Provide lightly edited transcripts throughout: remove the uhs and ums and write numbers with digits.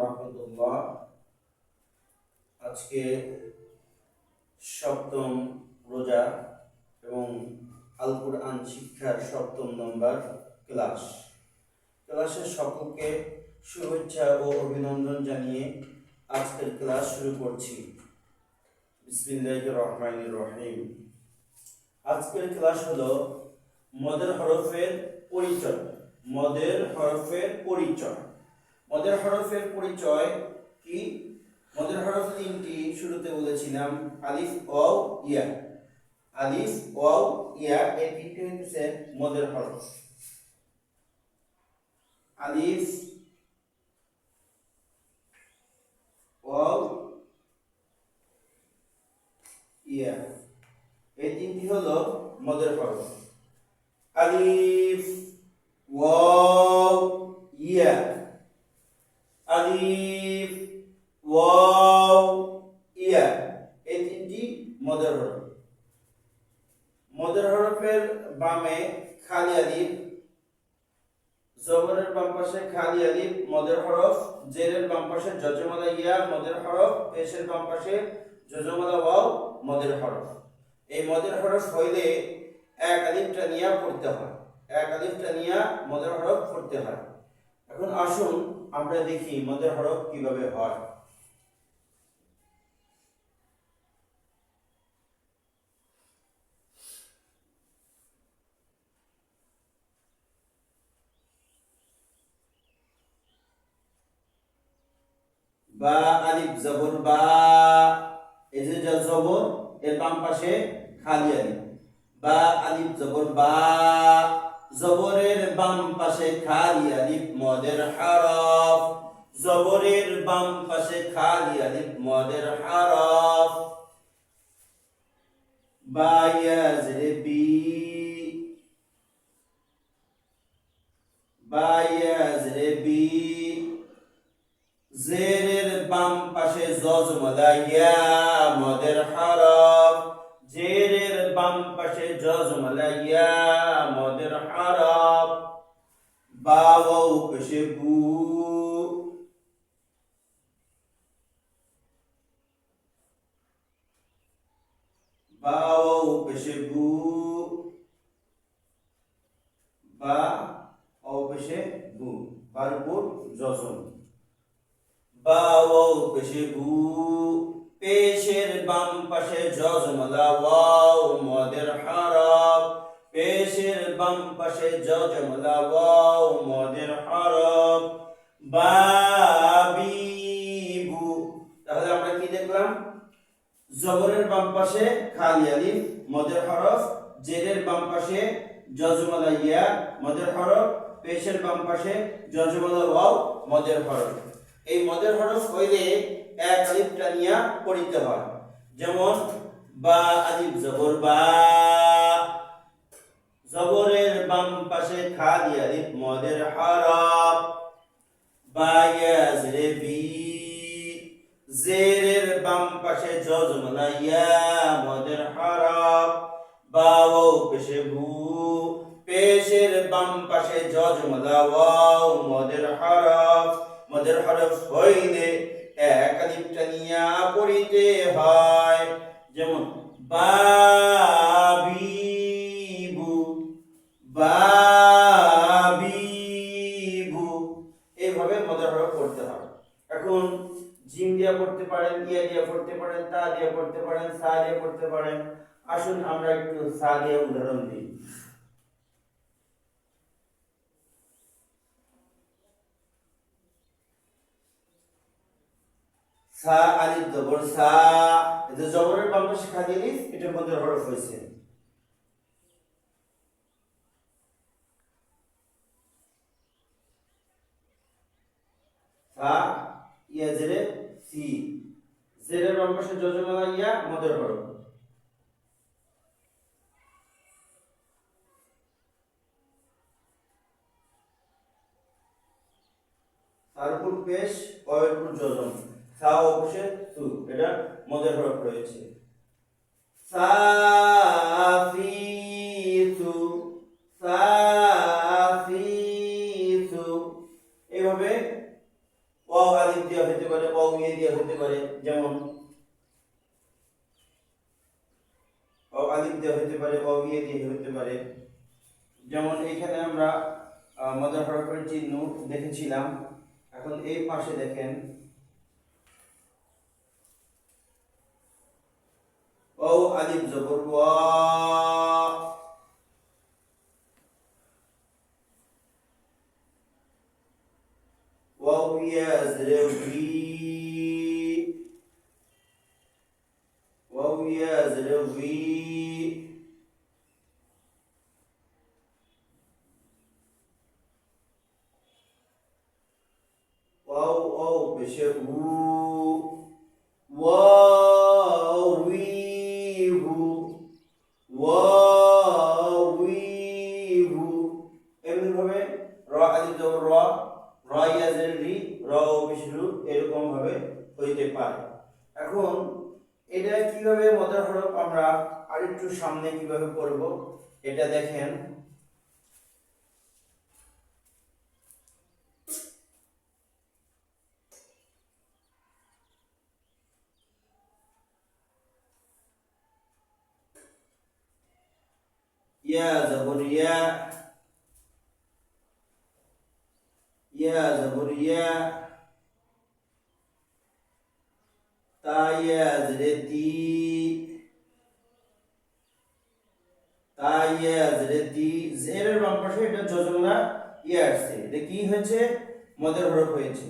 রাহমাতুল্লাহ। আজকে সপ্তম রোজা এবং আল কুরআন শিক্ষার সপ্তম নম্বর ক্লাসের সকলকে শুভেচ্ছা ও অভিনন্দন জানিয়ে আজকের ক্লাস শুরু করছি। বিসমিল্লাহির রহমানির রহিম। আজকের ক্লাস হলো মদের হরফের পরিচয়। মদের হরফের পরিচয় কি? মদের হরফ তিনটি, শুরুতে বলেছিলাম আলিফ, ওয়াও, ইয়া। আলিফ, ওয়াও, ইয়া এই তিনটি হচ্ছে মদের হরফ। আলিফ, ওয়াও, ইয়া এই তিনটি হলো মদের হরফ। আলিফ, ওয়াও, ইয়া। আলিফ, ওয়াও, ইয়া এই তিনটি মদের হরফ। মদের হরফের বামে খালি আলিফ, জবরের বাম পাশে খালি আলিফ মদের হরফ, জেরের বাম পাশে জজমালা ইয়া মদের হরফ, পেশের বাম পাশে জজমালা ওয়াও মদের হরফ। এই মদের হরফ হইলে এক আলিফটা নিয়ে পড়তে হয়, এক আলিফটা নিয়ে মদের হরফ পড়তে হয়। এখন আসুন আমরা দেখি মদের হরফ কিভাবে হয়। বা আলিফ জবর বা, এই যে জবর এর বাম পাশে খালি আলিফ। বা আলিফ জবর বা, জবরের বাম পাশে খালি আলিফ মদের হরফ। জবরের বাম পাশে খালি আলিফ মদের হরফ। বা ইয়া জেরে বি, বা ইয়া জেরে বি, জেরের বাম পাশে জজমালা ইয়া মদের হরফ। জেরের বাম পাশে জজমালা ইয়া মদের হরফ। বা ওয়াও পেশে বু, বা ওয়াও পেশে বু, বা ওয়াও পেশে বু, বার উপর জজম। বা ওয়াও পেশে বু, পেশের বাম পাশে জজমালা ওয়াও মদের হরফ। পেশের বাম পাশে জজমালা ওয়াও মদের হরফ। বাবিবু, তাহলে আমরা কি দেখলাম? জবরের বাম পাশে খালি আলিফ মদের হরফ, জেরের বাম পাশে জজমালা ইয়া মদের হরফ, পেশের বাম পাশে জজমালা ওয়াও মদের হরফ। এই মদের হরফ হইলে এক আলিফটা নিয়ে পড়িতে হয়। যেমন বা আলিফ জবর বা, জবরের বাম পাশে খালি আলিফ মদের হরফ। বা ইয়া জেরে বি, জেরের বাম পাশে জজমালা ইয়া মদের হরফ। বা ওয়াও পেশে বু, পেশের বাম পাশে জজমালা ওয়াও মদের হরফ। মদের হরফ হইলে এক আলিফটা নিয়া পড়িতে হয়। যেমন বাবিবু, বাবিবু এইভাবে মদের হরফ পড়তে হয়। এখন জিম দিয়ে পড়তে পারেন, ইয়া দিয়ে পড়তে পারেন, তা দিয়ে পড়তে পারেন, সা দিয়ে পড়তে পারেন। আসুন আমরা একটু সা দিয়ে উদাহরণ দিই। সা আলিফ জবর সা, এটা জবরের বাম পাশে খালি আলিফ, এটা মদের হরফ হয়েছে। সা ইয়া জেরে সি, জেরের বাম পাশে জজমালা ইয়া মদের হরফ। তারপর পেশ, ওয়ের উপর জজম, সা অপশে সু, এটা মদের হরফ রয়েছে। সাফিসু, সাফিসু এইভাবে ওয়াও আলিফ দিয়ে হতে পারে, ওয়াও ইয়া দিয়ে হতে পারে, যেমন ওয়াও আলিফ দিয়ে হতে পারে, ওয়াও ইয়া দিয়ে হতে পারে। যেমন এখানে আমরা মদের হরফের চিহ্ন দেখেছিলাম। এখন এই পাশে দেখেন ওয়াও আলিফ জবর ওয়া, ওয়াও ইয়া জের উই, ওয়াও ইয়া জের উই, ওয়াও ওয়াও পেশে উ, ওয়াও উই হু, ওয়াও উই হু। এমনি ভাবে র আলিফ জবর র, র ইয়া জের রি, র ও পেশ রু, এরকম ভাবে হইতে পারে। এখন এটা কিভাবে মদের হরফ আমরা আরেকটু সামনে কিভাবে করব এটা দেখেন। ইয়া জবর ইয়া, ইয়া জবর ইয়া, তা ইয়া জের তি, তা ইয়া জের তি, জেরের বাম পাশে এটা যজমনা ইয়া আসছে, এটা কি হয়েছে? মদের হরফ হয়েছে।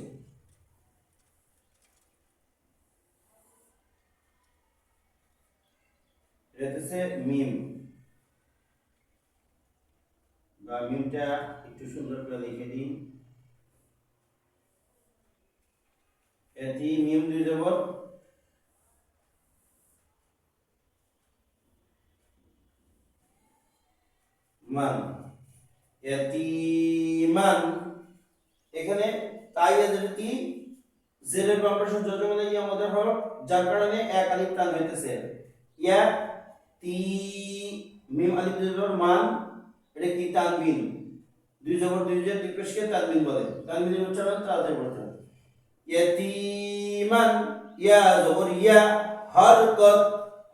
এটা হচ্ছে মিম, বা মিমটা একটু সুন্দর করে লিখে দিই। এটি মিম দুই জবর মান, ইয়াতীমান। এখানে তাই যদি জেরের বাম পাশে যজমনা ইয়া মদের হরফ, যার কারণে এক আলিফ টান হইতেছে। ইয়া তি, মিম আলিফ জবর মান, এটা কি তানবিন, দুই জবর দুই জের দুই পেশকে তানবিন বলে। তানবিনের উচ্চারণ তাড়াতাড়ি পড়তে হবে। ইয়াতীমান, ইয়া জবর ইয়া, হরকত,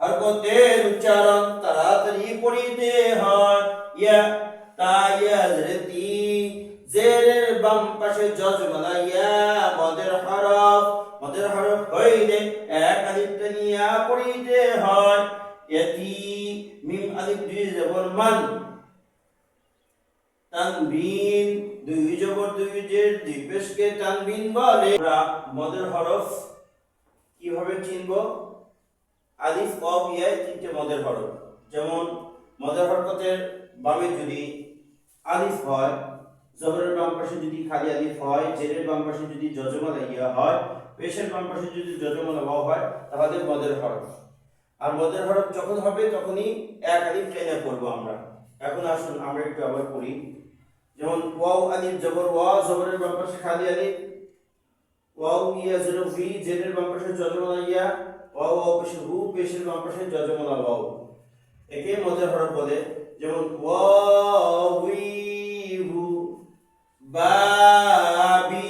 হরকতের উচ্চারণ তাড়াতাড়ি পড়িতে হয়। ইয়া তা ইয়া জের তি, জেরের বাম পাশে যজমনা ইয়া মদের হরফ, মদের হরফ হইলে এক আলিফ টানিয়া পড়িতে হয়। ইয়াতি, মিম আলিফ দুই জবর মান, তানবিন, দুই জবর দুই জের দুই পেশকে তানবিন বলে। আমরা মদের হরফ কিভাবে চিনব? আলিফ ওয়াও ইয়া তিনটে মদের হরফ। যেমন মদের হরকতের বামে যদি আলিফ হয়, জবরের বাম পাশে যদি খালি আলিফ হয়, জেরের বাম পাশে যদি যজমনা ইয়া হয়, পেশের বাম পাশে যদি যজমনা ওয়াও হয়, তাহলে মদের হরফ। আর মদের হরফ যখন হবে তখনই এক আলিফ টেনে পড়বো আমরা। এখন আসুন আমরা একটু আবার পড়ি। যেমন ওয়াও আলিফ জবর ওয়া, জবরের বাম পাশে খালি আলিফ, ওয়াও ইয়া জের ফি, জেরের বাম পাশে যজমনা ইয়া, ওয়াও ওয়াও পেশ হু, পেশের বাম পাশে যজমনা ওয়াও, একে মদের হরফ বলে। যেমন ওয়াও উই হু, বাবিবু,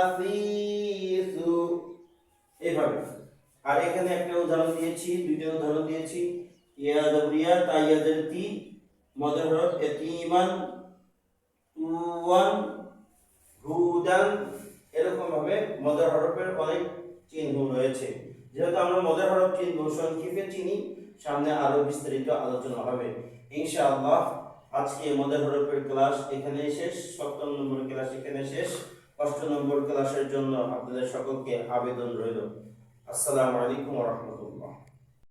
ফাসিসু, এইভাবে। আর এখানে একটা উদাহরণ দিয়েছি, দুইটা উদাহরণ দিয়েছি। ইয়া জবরিয়া তা ইয়া জের তি, মদের হরফ ইয়াতীমান, তুওয়ান, হুদান, এরকম ভাবে মদের হরফের অনেক চিহ্ন রয়েছে। যেহেতু আমরা মদের হরফ চিহ্ন সংক্ষেপে চিনি, সামনে আরো বিস্তারিত আলোচনা হবে ইনশাআল্লাহ। আজকে মদের হরফের ক্লাস এখানে শেষ, ৭ম নম্বর ক্লাস এখানে শেষ। ৮ম নম্বর ক্লাসের জন্য আপনাদের সকলকে আবেদন রইল। আসসালামু আলাইকুম ওয়া রাহমাতুল্লাহ।